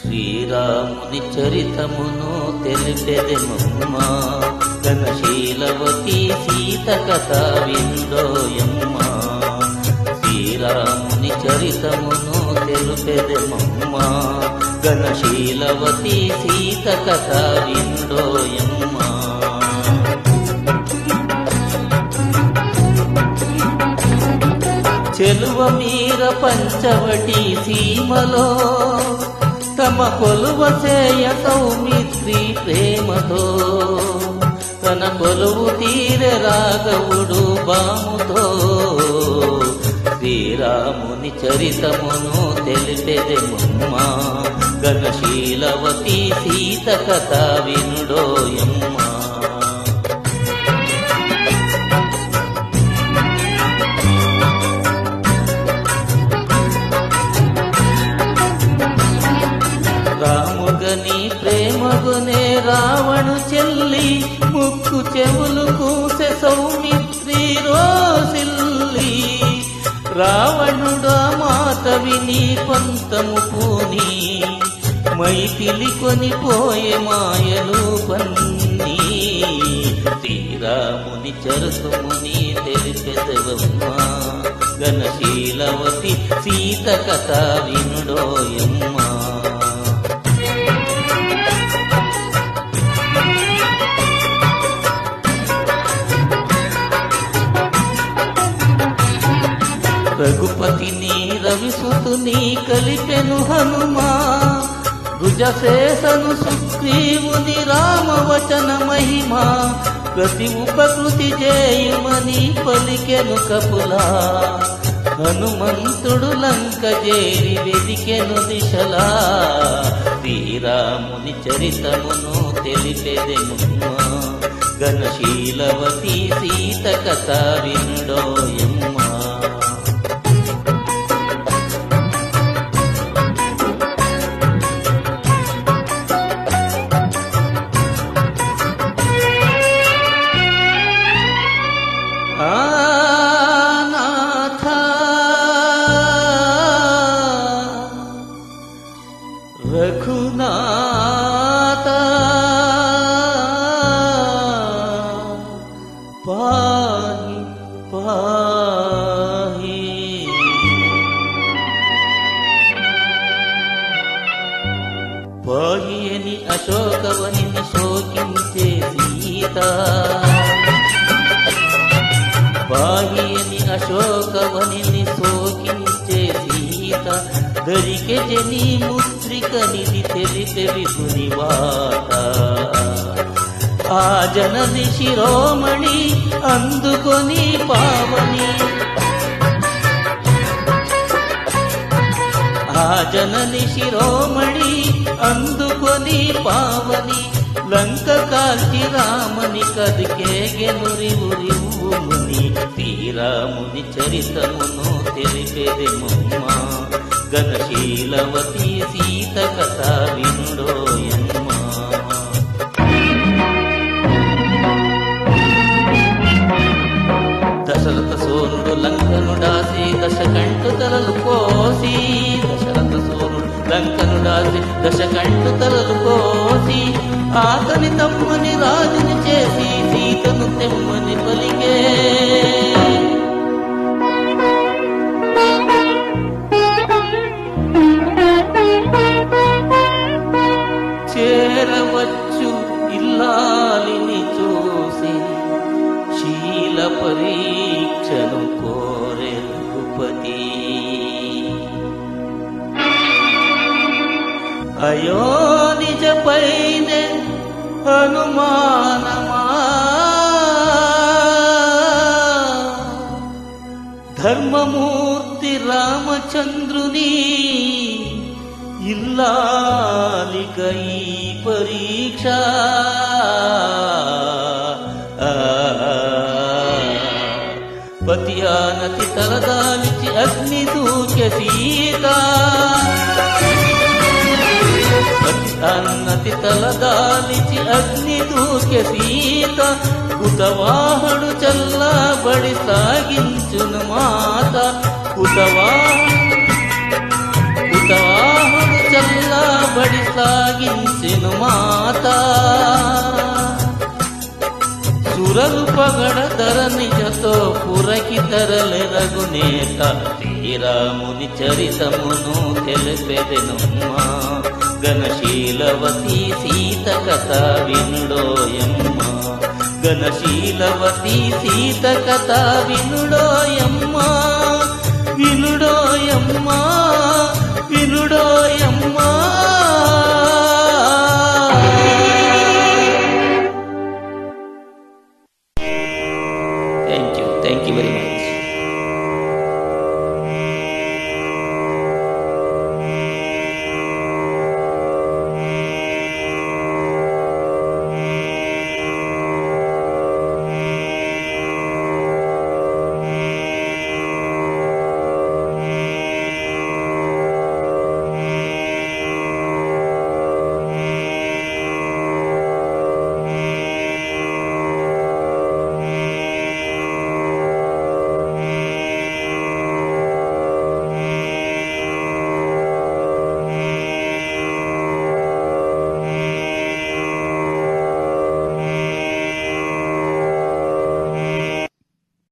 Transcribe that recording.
శ్రీరాముని చరితమును తెలిపెదెమమ్మా, ఘనశీలవతి సీత కథ విండోయమ్మా. శ్రీరాముని చరితమును తెలుపెదెమమ్మా, ఘనశీలవతి సీత కథ విండోయమ్మా. చెలువ మీర పంచవటి సీమలో తమ కొలువ చేయ సౌమిత్రి ప్రేమతో, తన కొలువు తీరె రాఘవుడు బాముతో. శ్రీరాముని చరితమును తెలిపెదెమమ్మా, ఘనశీలవతి సీత కథ వినుడోయమ్మా. రాముగని ప్రేమగునే రావణు చెల్లి, ముక్కు చెవులు కూసె సౌమిత్రి రోసిల్లి. రావణుడా మాట విని పంతము పూని, మైథిలి కొనిపోయే మాయలు పన్ని. శ్రీరాముని చరితముని తెలిపెదెమమ్మా, ఘనశీలవతి సీత కథ వినుడోయమ్మా. రఘుపతిని రవిసుతుని కలిపెను హనుమా, భుజశేషను సుగ్రీవుని రామవచన మహిమా. ప్రతి ఉపకృతి చేయుమని పలికెను కపులా, హనుమంతుడు లంక చేరి వెదికెను దిశలా. శ్రీరాముని చరితమును తెలిపెదెమమ్మా, ఘనశీలవతి సీత కథ వినుడోయమ్మా. రఘునాథ పాహి పాహి, పాహి అని అశోకవనిని శోకించే సీత, పాహి అని అశోకవనిని శోకించే సీత. దరికె జని ముద్రికనిది తెలిపె విపుని వాత, ఆ జనని శిరోమణి అందుకొని పావని. ఆ జనని శిరోమణి అందుకొని పావని. లంక కాల్చి రామని కదికేగెను రివురివుముని. శ్రీరాముని చరితమును తెలిపెదెమమ్మా, ఘనశీలవతి సీత కథ వినుడోయమ్మా. దశరథ సోనుడు లంకనుడాసి దశకంఠు తలలు కోసి, దశరథ సోనుడు లంకనుడాసి దశకంఠు తలలు కోసి. ఆతని తమ్మని రాజుని చేసి సీతను తెమ్మని పలికే. చేరవచ్చు ఇల్లాలిని చూసి శీల పరీక్షను కోరె రఘుపతి. అయో నిజపైనే అనుమానమా, ధర్మమూర్తి రామచంద్రుని ఇల్లాలిక ఈ పరీక్ష. పతియానతి తలదాల్చి అగ్ని దూకె సీత, పతియానతి తలదాల్చి అగ్ని దూకె సీత. కుతవాహడు చల్లబడి సాగించును మాత, కుతవాహడు చల్లబడి బడి సాగించెను మాత సురలు పగడ ధరణిజతో పురకి తరలెరగునేత శ్రీరాముని చరితమును తెలిపెదెనుమ్మా గణశీలవతి సీత కథ వినుడోయమ్మా గణశీలవతి సీత కథ వినుడోయమ్మా వినుడోయమ్మా వినుడోయమ్మా